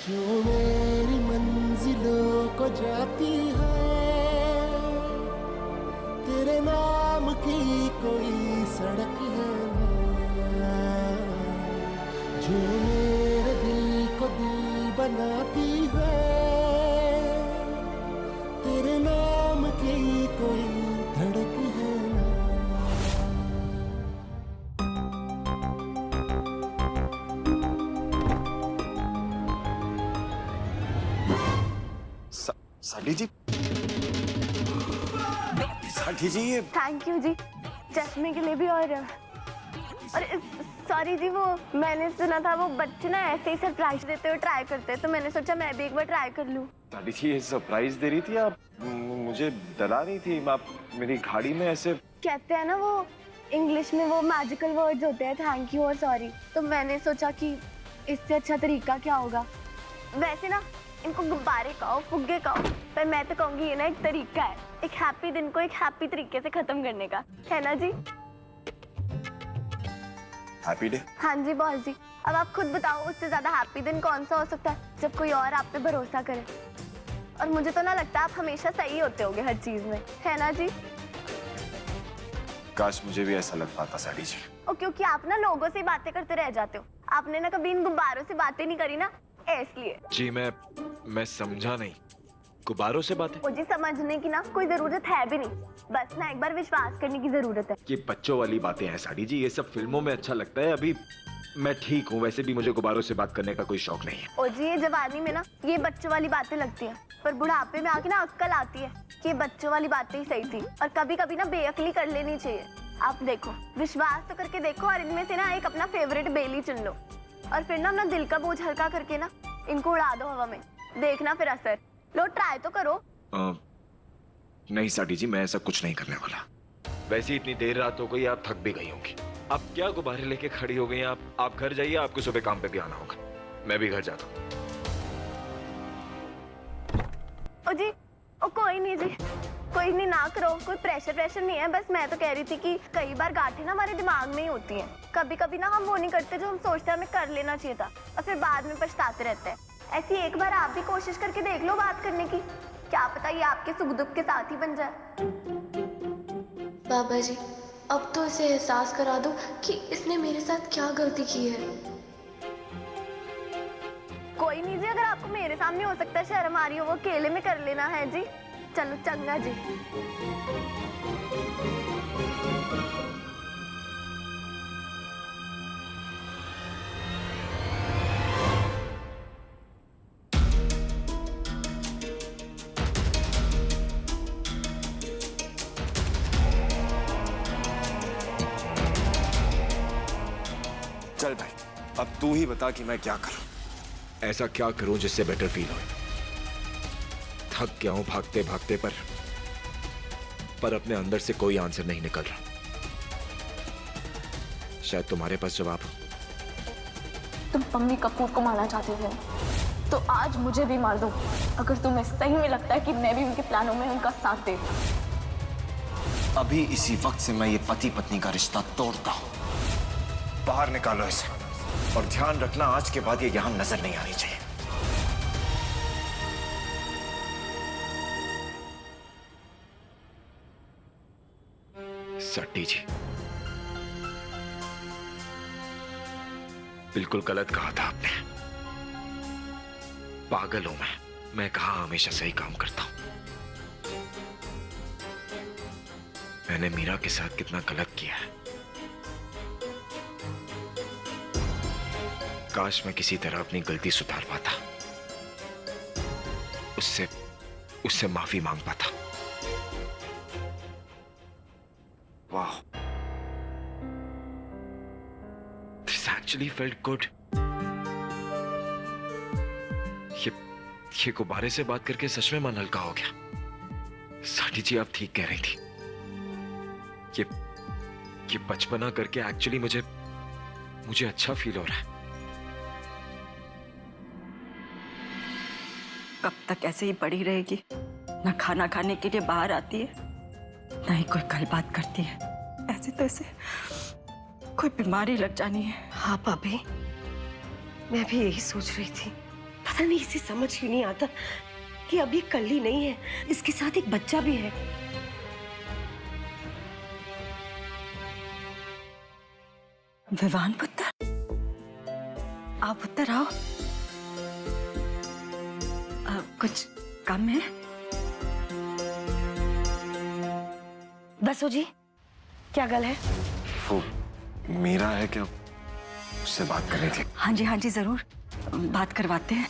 जो मेरी मंजिलों को जाती है, तेरे नाम की कोई सड़क है ना, जो मेरे दिल को दिल बनाती है, तेरे नाम की कोई धड़क है ना। साली जी, साली जी, ये थैंक यू जी, चश्मे के लिए भी। और सॉरी जी, वो मैंने सुना था वो बच्चे ना ऐसे ही सरप्राइज देते हुए ट्राई करते हैं, तो मैंने सोचा मैं भी एक बार ट्राई कर लूं। साली जी, ये सरप्राइज दे रही थी आप, मुझे डरा रही थी आप मेरी गाड़ी में ऐसे। कहते हैं ना वो इंग्लिश में वो मैजिकल वर्ड्स होते हैं, थैंक यू और सॉरी, तो मैंने सोचा कि इससे अच्छा तरीका क्या होगा। वैसे ना इनको गुब्बारे कहो, फुग्गे कहो, पर मैं तो कहूंगी ये ना एक तरीका है एक हैप्पी दिन को एक हैप्पी तरीके से खत्म करने का, है ना जी? Happy day. हाँ जी बॉस जी, अब आप खुद बताओ उससे ज्यादा हैप्पी दिन कौन सा हो सकता है जब कोई और आप पे भरोसा करे। और मुझे तो ना लगता आप हमेशा सही होते होगे हर चीज में, है ना जी? काश मुझे भी ऐसा लग पाता साली जी। और क्योंकि आप ना लोगों से बातें करते रह जाते हो, आपने ना कभी इन गुब्बारों से बातें नहीं करी ना, इसलिए। जी मैं समझा नहीं, गुब्बारों से बातें? ओ जी, समझने की ना कोई जरूरत है भी नहीं, बस ना एक बार विश्वास करने की जरूरत है। ये बच्चों वाली बातें हैं साली जी, ये सब फिल्मों में अच्छा लगता है। अभी मैं ठीक हूँ, वैसे भी मुझे गुब्बारों से बात करने का कोई शौक नहीं है। ओ जी, ये जवानी में ना ये बच्चों वाली बातें लगती हैं, पर बुढ़ापे में आके ना अक्ल आती है कि ये बच्चों वाली बातें ही सही थी, और कभी कभी ना बेअक्ली कर लेनी चाहिए। आप देखो, विश्वास तो करके देखो, और इनमें से ना एक अपना फेवरेट बेली चुन लो, और फिर ना अपना दिल का बोझ हल्का करके ना इनको उड़ा दो हवा में, देखना फिर असर। लो ट्राई तो करो। नहीं साली जी, मैं ऐसा कुछ नहीं करने वाला। वैसे इतनी देर रात हो गई, आप थक भी गई होंगी। आप क्या गुब्बारे लेके खड़ी हो गई? आप घर जाइए, आपको सुबह काम पे भी आना होगा। मैं भी घर जाता हूँ। ओ जी, ओ कोई नहीं जी, कोई नहीं, ना करो, कोई प्रेशर नहीं है। बस मैं तो कह रही थी कि कई बार गांठें ना हमारे दिमाग में ही होती हैं, कभी कभी ना हम वो नहीं करते जो हम सोचते हैं हमें कर लेना चाहिए था, और फिर बाद में पछताते रहते हैं। ऐसी एक बार आप भी कोशिश करके देख लो बात करने की, क्या पता ये आपके सुख दुख के साथ ही बन जाए। बाबा जी, अब तो इसे एहसास करा दो कि इसने मेरे साथ क्या गलती की है। कोई नहीं जी, अगर आपको मेरे सामने हो सकता है शर्म आ रही हो, वो अकेले में कर लेना है जी। चलो चंगा जी। चल भाई, अब तू ही बता कि मैं क्या करूं। ऐसा क्या करूं जिससे बेटर फील हो? थक गया हूं भागते भागते, पर अपने अंदर से कोई आंसर नहीं निकल रहा। शायद तुम्हारे पास जवाब हो। तुम मम्मी कपूर को मारना चाहते थे, तो आज मुझे भी मार दो, अगर तुम्हें सही में लगता है कि मैं भी उनके प्लानों में उनका साथ दे। अभी इसी वक्त से मैं ये पति पत्नी का रिश्ता तोड़ता हूं। बाहर निकालो इसे, और ध्यान रखना आज के बाद ये यहां नजर नहीं आनी चाहिए। सट्टी जी, बिल्कुल गलत कहा था आपने। पागल हूं मैं कहा हमेशा सही काम करता हूं। मैंने मीरा के साथ कितना गलत किया है। काश मैं किसी तरह अपनी गलती सुधार पाता, उससे माफी मांग पाता। वाह, दिस एक्चुअली फेल्ट गुड। ये गुब्बारे से बात करके सच में मन हल्का हो गया। साटी जी, आप ठीक कह रही थी। ये बचपना करके एक्चुअली मुझे अच्छा फील हो रहा है। कब तक ऐसे ही पड़ी रहेगी? ना खाना खाने के लिए बाहर आती है, ना ही कोई गलबात करती है। ऐसे तो इसे कोई बीमारी लग जानी है। हाँ भाभी, मैं भी यही सोच रही थी। पता पता नहीं इसे समझ ही नहीं आता कि अब ये कल ही नहीं है, इसके साथ एक बच्चा भी है। विवान पुत्र, आओ पुत्र आओ। कुछ काम है? बसो जी, क्या गल है? वो मीरा है क्या, उससे बात करनी थी। हाँ जी जरूर, बात करवाते हैं।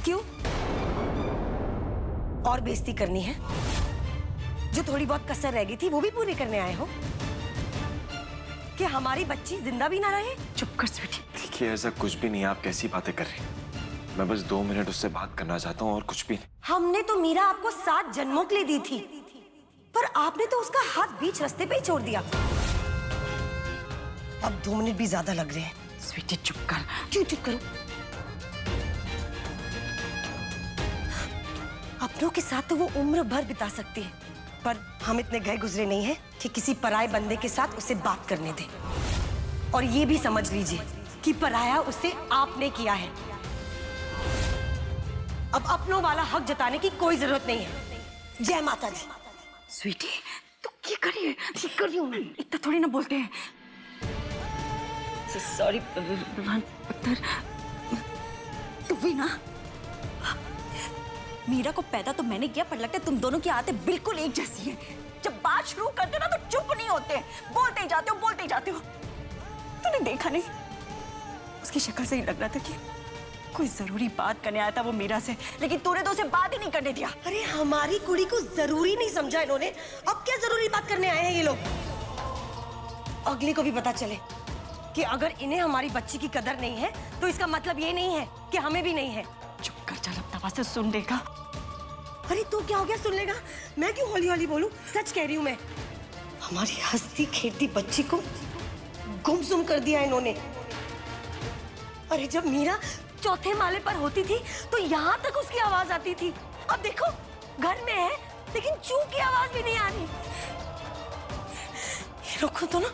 क्यों? और बेइज्जती करनी है? जो थोड़ी बहुत कसर रह गई थी वो भी पूरी करने आए हो? कि हमारी बच्ची जिंदा भी ना रहे? चुप कर स्वीटी। देखिए ऐसा कुछ भी नहीं, आप कैसी बातें कर रही हैं। मैं बस 2 मिनट उससे बात करना चाहता हूँ और कुछ भी नहीं। हमने तो मीरा आपको 7 जन्मों के लिए दी थी, पर आपने तो उसका हाथ बीच रास्ते पे ही छोड़ दिया। अब 2 मिनट भी ज्यादा लग रहे हैं। स्वीटी चुप कर। क्यों चुप करो? अपनों के साथ तो वो उम्र भर बिता सकती है, पर हम इतने गए गुजरे नहीं हैं कि किसी पराये बंदे के साथ उसे बात करने दे। और ये भी समझ लीजिए कि पराया उसे आपने किया है। अब अपनों वाला हक जताने की कोई जरूरत नहीं है। जय माता दी। स्वीटी तू क्या करिए? ठीक कर रही हूँ मैं, इतना थोड़ी ना बोलते हैं। सॉरी विवान पुत्र। तू भी ना, मीरा को पैदा तो मैंने किया, पर लगता है तुम दोनों की आदतें बिल्कुल एक जैसी हैं। जब बात शुरू करते ना तो चुप नहीं होते, बोलते ही जाते हो। तूने देखा नहीं, उसकी शक्ल से ही लग रहा था कि कोई जरूरी बात करने आया था वो मीरा से, लेकिन तूने तो उसे बात ही नहीं करने दिया। अरे हमारी कुड़ी को जरूरी नहीं समझा इन्होंने। अब क्या जरूरी बात करने आए हैं ये लोग? अगली को भी पता चले कि अगर इन्हें हमारी बच्ची की कदर नहीं है तो इसका मतलब ये नहीं है कि हमें भी नहीं है। चुप कर, चल अपना वास्ते सुन देगा। अरे तू क्या हो गया, सुन लेगा? मैं क्यों हौली हौली बोलूं? सच कह रही हूं मैं। हमारी हंसती खेलती बच्ची को गुमसुम कर दिया इन्होंने। अरे जब मीरा चौथे माले पर होती थी तो यहाँ तक उसकी आवाज आती थी। अब देखो घर में है लेकिन चू की आवाज भी नहीं आ रही। ये लोग को तो ना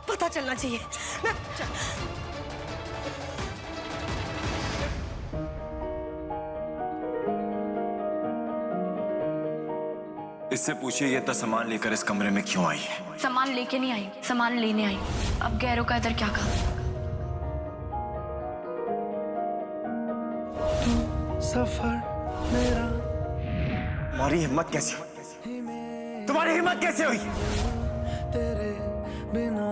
पता चलना चाहिए। इससे पूछिए ये इतना सामान लेकर इस कमरे में क्यों आई है? सामान लेके नहीं आई, सामान लेने आई। अब गैरों का इधर क्या काम? सफर मेरा, तुम्हारी हिम्मत कैसे हुई? तुम्हारी हिम्मत कैसे हुई? तेरे बिना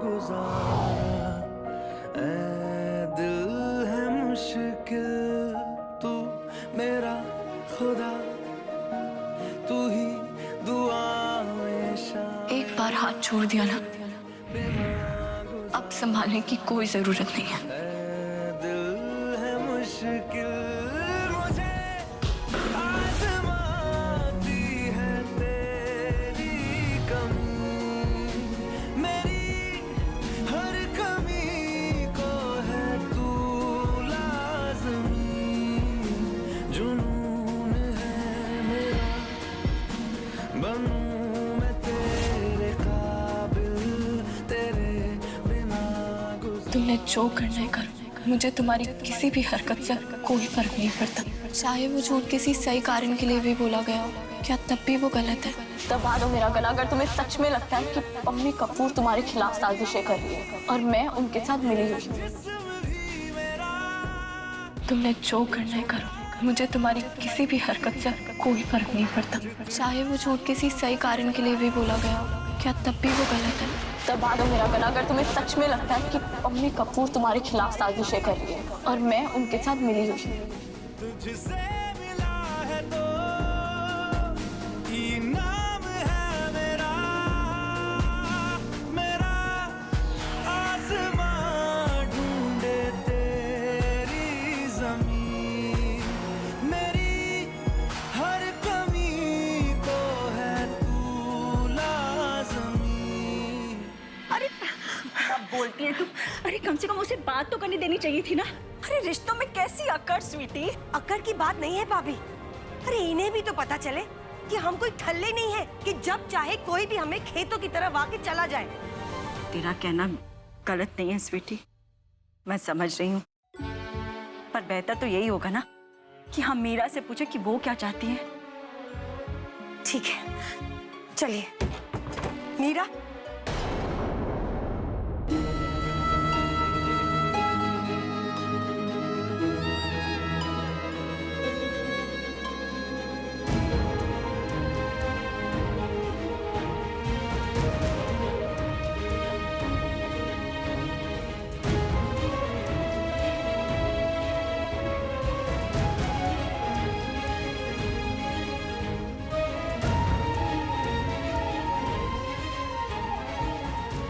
गुजारा ऐ दिल है मुश्किल। तू मेरा खुदा, तू ही दुआ में शामिल। एक बार हाथ छोड़ दिया ना, अब संभालने की कोई जरूरत नहीं है। दिल है मुश्किल, मुझे आजमाती है तेरी कमी। मेरी हर कमी को है तू लाज़मी। जुनून है मेरा, बनूं मैं तेरे काबिल, तेरे बिना गुज़ारा। तुमने जो करना है करो, मुझे तुम्हारी किसी भी हरकत से कोई फर्क नहीं पड़ता। चाहे वो झूठ किसी सही कारण के लिए भी बोला गया हो, क्या तब भी वो गलत है? दबा दो मेरा गला अगर तुम्हें सच में लगता है कि पम्मी कपूर तुम्हारे खिलाफ साजिशें कर रही है और मैं उनके साथ मिली हुई हूँ। तुमने जो करना है करो, मुझे तुम्हारी किसी भी हरकत से कोई फर्क नहीं पड़ता। चाहे वो झूठ किसी सही कारण के लिए भी बोला गया हो, क्या तब भी वो गलत है? दबा दो मेरा गला अगर तुम्हें सच में लगता है कि पम्मी कपूर तुम्हारे खिलाफ साजिशें कर रही है और मैं उनके साथ मिली हुई हूँ। तुझसे मिला है तो इनाम है मेरा, मेरा आसमां ढूंढे तेरी ज़मीन। मेरी हर कमी को है तू लाज़मी। अरे अब बोलती है तू? अरे कम से कम उसे बात तो करने देनी चाहिए थी ना। अरे रिश्तों में कैसी अकड़ स्वीटी? अक्कड़ की बात नहीं है भाभी। अरे इन्हें भी तो पता चले कि हम कोई ठल्ले नहीं है कि जब चाहे कोई भी हमें खेतों की तरफ आके चला जाए। तेरा कहना गलत नहीं है स्वीटी, मैं समझ रही हूँ, पर बेहतर तो यही होगा ना कि हम मीरा से पूछे कि वो क्या चाहती है। ठीक है, चलिए। मीरा,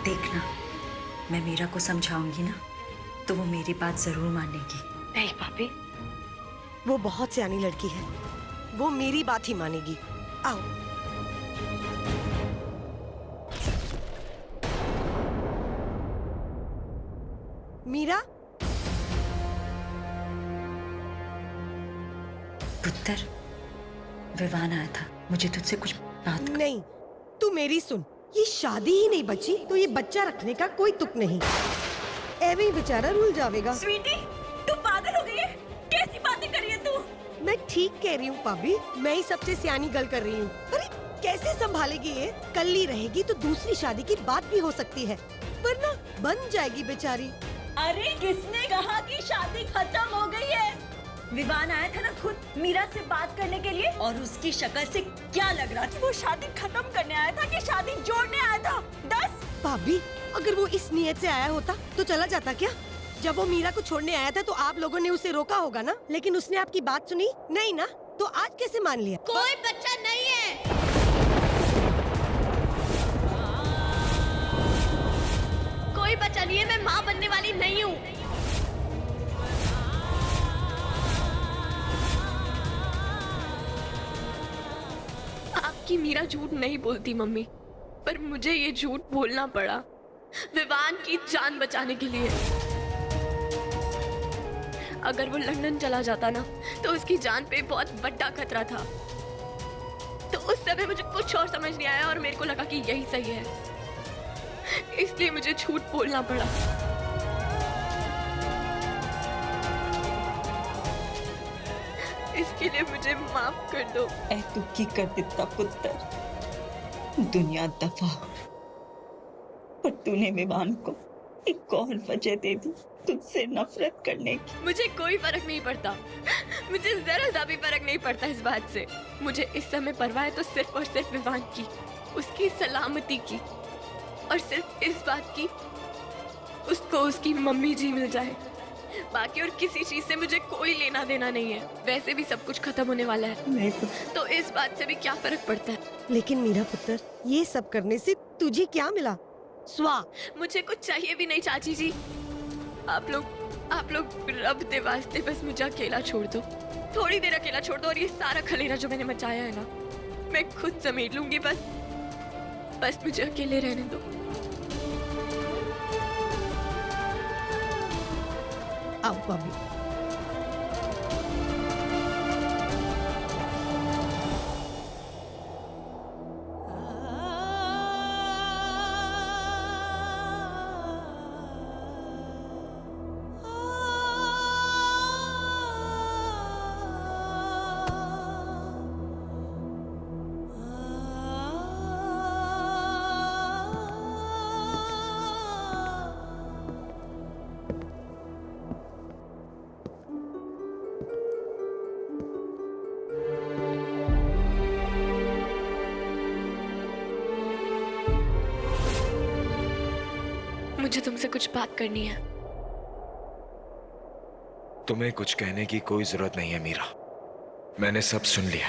देखना, मैं मीरा को समझाऊंगी ना तो वो मेरी बात जरूर मानेगी। नहीं भाभी, वो बहुत सियानी लड़की है, वो मेरी बात ही मानेगी। आओ। मीरा, पुत्र, विवान आया था, मुझे तुझसे कुछ बात नहीं, तू मेरी सुन। ये शादी ही नहीं बची तो ये बच्चा रखने का कोई तुक नहीं। एवे ही बेचारा रुल जाएगा। स्वीटी, तू पागल हो गई है? कैसी बातें कर रही है तू? मैं ठीक कह रही हूँ भाभी, मैं ही सबसे सियानी गल कर रही हूँ। अरे कैसे संभालेगी ये? कल्ली रहेगी तो दूसरी शादी की बात भी हो सकती है, वरना बन जाएगी बेचारी। अरे किसने कहा कि शादी खत्म हो गई है? विवान आया था ना खुद मीरा से बात करने के लिए, और उसकी शक्ल से क्या लग रहा था? वो शादी खत्म करने आया था कि शादी जोड़ने आया था? भाभी, अगर वो इस नियत से आया होता तो चला जाता क्या? जब वो मीरा को छोड़ने आया था तो आप लोगों ने उसे रोका होगा ना, लेकिन उसने आपकी बात सुनी नहीं ना, तो आज कैसे मान लिया? कोई बच्चा नहीं है। कोई बच्चा नहीं है, मैं माँ बनने वाली नहीं हूँ। आपकी मीरा झूठ नहीं बोलती मम्मी, पर मुझे ये झूठ बोलना पड़ा विवान की जान बचाने के लिए। अगर वो लंदन चला जाता ना तो उसकी जान पे बहुत बड़ा खतरा था। तो उस समय मुझे कुछ और समझ नहीं आया और मेरे को लगा कि यही सही है, इसलिए मुझे झूठ बोलना पड़ा। इसके लिए मुझे माफ कर दो। ऐ तू की कर देता पुत्र, दुनिया दफा, पर तूने विवान को एक और वजह दे दी तुझसे नफरत करने की। मुझे कोई फर्क नहीं पड़ता, मुझे जरा सा भी फर्क नहीं पड़ता इस बात से। मुझे इस समय परवाह है तो सिर्फ और सिर्फ विवान की, उसकी सलामती की, और सिर्फ इस बात की उसको उसकी मम्मी जी मिल जाए। बाकी और किसी चीज से मुझे कोई लेना देना नहीं है। वैसे भी सब कुछ खत्म होने वाला है, तो इस बात से भी क्या फर्क पड़ता है? लेकिन मेरा पुत्र, ये सब करने से तुझे क्या मिला? स्वा, मुझे कुछ चाहिए भी नहीं चाची जी। आप लोग रब दे वास्ते बस मुझे अकेला छोड़ दो, थोड़ी देर अकेला छोड़ दो, और ये सारा खलेरा जो मैंने मचाया है ना, मैं खुद समेट लूंगी। बस मुझे अकेले रहने दो। आओ भाभी। मुझे तुमसे कुछ बात करनी है। तुम्हें कुछ कहने की कोई जरूरत नहीं है मीरा, मैंने सब सुन लिया।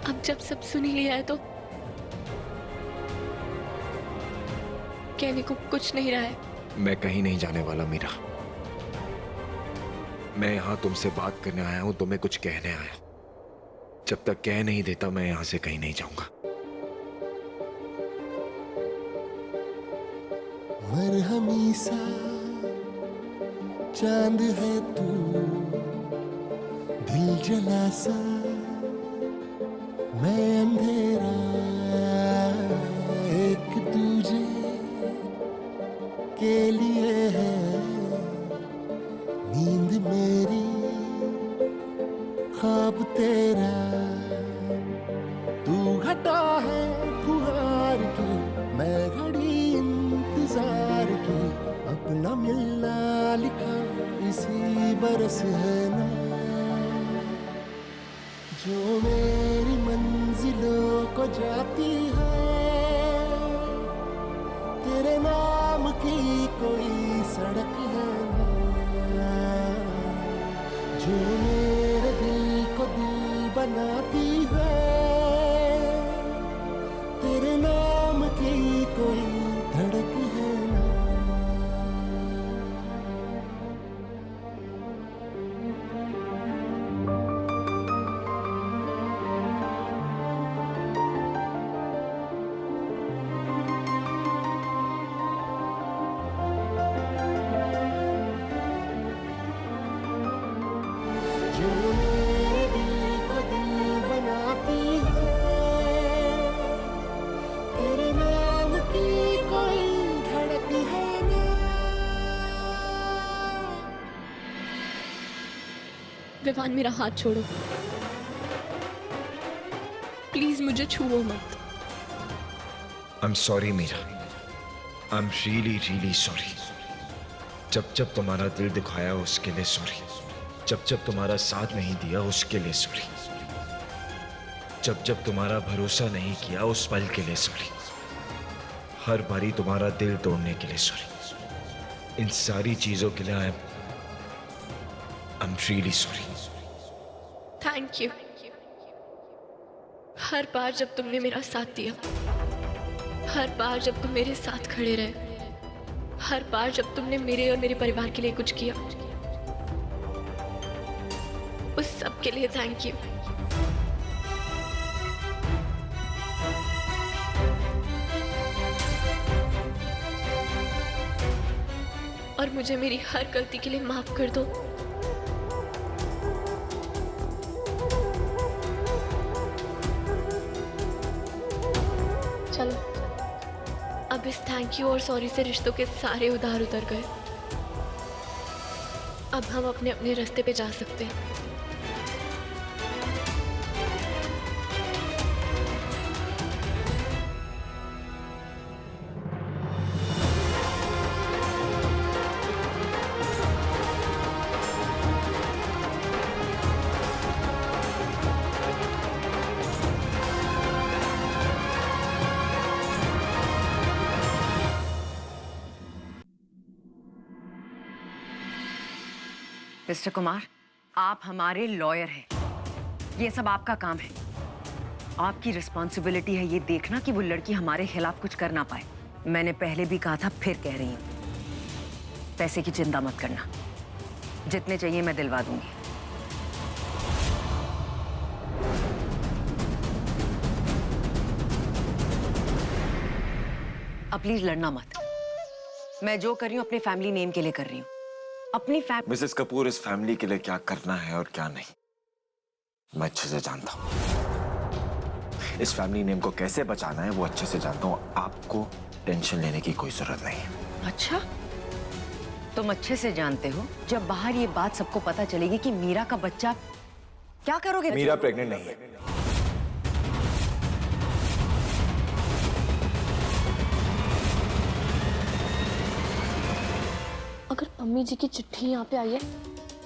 अब जब सब सुन ही लिया है तो कहने को कुछ नहीं रहा है। मैं कहीं नहीं जाने वाला मीरा, मैं यहां तुमसे बात करने आया हूं, तुम्हें कुछ कहने आया। जब तक कह नहीं देता मैं यहां से कहीं नहीं जाऊंगा। मरहमी सा चांद है तू, दिल जला सा मैं अंधेरा, एक दूजे के लिए सांस है ना जो मेरी मंजिलों को जाती है, तेरे नाम की कोई सड़क है ना जो मेरे दिल को दिल बनाती है, तेरे नाम की कोई धड़क है ना। जो मेरे दिल को दिल बनाती है, तेरे नाम की कोई धड़क है ना। विवान, मेरा हाथ छोड़ो प्लीज, मुझे छुओ मत। I am sorry Meera, I am really really sorry. जब जब तुम्हारा दिल दिखाया उसके लिए सॉरी, जब जब तुम्हारा साथ नहीं दिया उसके लिए सॉरी, जब जब तुम्हारा भरोसा नहीं किया उस पल के लिए सॉरी, हर बारी तुम्हारा दिल तोड़ने के लिए सॉरी। इन सारी चीजों के लिए I am really sorry. Thank you. हर बार जब तुमने मेरा साथ दिया, हर बार जब तुम मेरे साथ खड़े रहे, हर बार जब तुमने मेरे और मेरे परिवार के लिए कुछ किया, उस सब के लिए थैंक यू। और मुझे मेरी हर गलती के लिए माफ कर दो। चलो, अब इस थैंक यू और सॉरी से रिश्तों के सारे उधार उतर गए। अब हम अपने अपने रास्ते पे जा सकते हैं। मिस्टर कुमार, आप हमारे लॉयर हैं। ये सब आपका काम है। आपकी रिस्पॉन्सिबिलिटी है ये देखना कि वो लड़की हमारे खिलाफ कुछ कर ना पाए। मैंने पहले भी कहा था, फिर कह रही हूं, पैसे की चिंता मत करना, जितने चाहिए मैं दिलवा दूंगी। अब प्लीज लड़ना मत। मैं जो कर रही हूं अपने फैमिली नेम के लिए कर रही हूं, अपनी मिसेस कपूर, इस फैमिली के लिए क्या करना है और क्या नहीं मैं अच्छे से जानता हूं। इस फैमिली नेम को कैसे बचाना है वो अच्छे से जानता हूं। आपको टेंशन लेने की कोई जरूरत नहीं है। अच्छा, तुम अच्छे से जानते हो जब बाहर ये बात सबको पता चलेगी कि मीरा का बच्चा, क्या करोगे? मीरा प्रेग्नेंट नहीं है। अगर मम्मी जी की चिट्ठी यहाँ पे आई है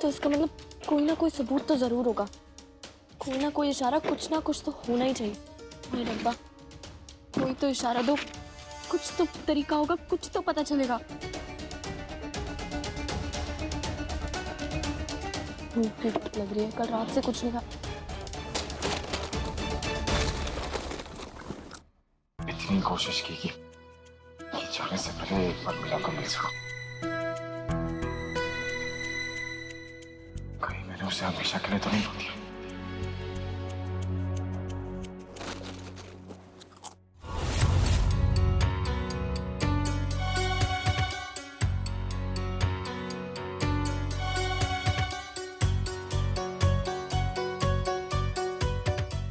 तो इसका मतलब कोई ना कोई सबूत तो जरूर होगा, कोई ना कोई इशारा, कुछ ना कुछ तो होना ही चाहिए। अरे रब्बा, कोई तो इशारा दो, कुछ तो तरीका होगा, कुछ तो पता चलेगा। भूख भी लग रही है, कल रात से कुछ नहीं खाया। इतनी कोशिश की कि जाने से पहले एक बार मीरा को मिल सकूं। कहीं मैंने उसे हमेशा के लिए तो नहीं खो दिया।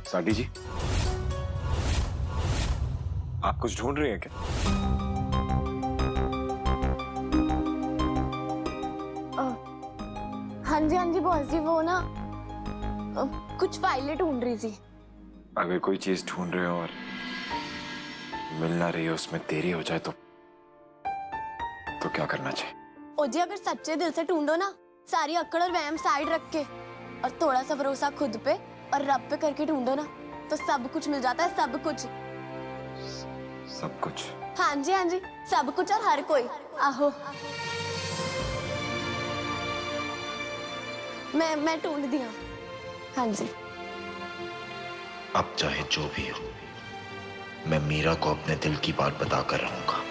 साडी जी, आप कुछ ढूंढ रही हैं क्या? हाँ जी बॉस जी, वो ना कुछ फाइलें ढूंढ रही थी। अगर कोई चीज ढूंढ रहे हो और मिल ना रही हो, उसमें देरी हो जाए तो क्या करना चाहिए? ओ जी, अगर सच्चे दिल से ढूंढो ना सारी अक्कड़ और वहम साइड रख के और थोड़ा सा भरोसा खुद पे और रब पे करके ढूंढो ना, तो सब कुछ मिल जाता है, सब कुछ। सब कुछ? हाँ जी, सब कुछ और हर कोई। आहो, मैं ढूंढ दिया। हाँ जी। अब चाहे जो भी हो, मैं मीरा को अपने दिल की बात बता कर रहूंगा।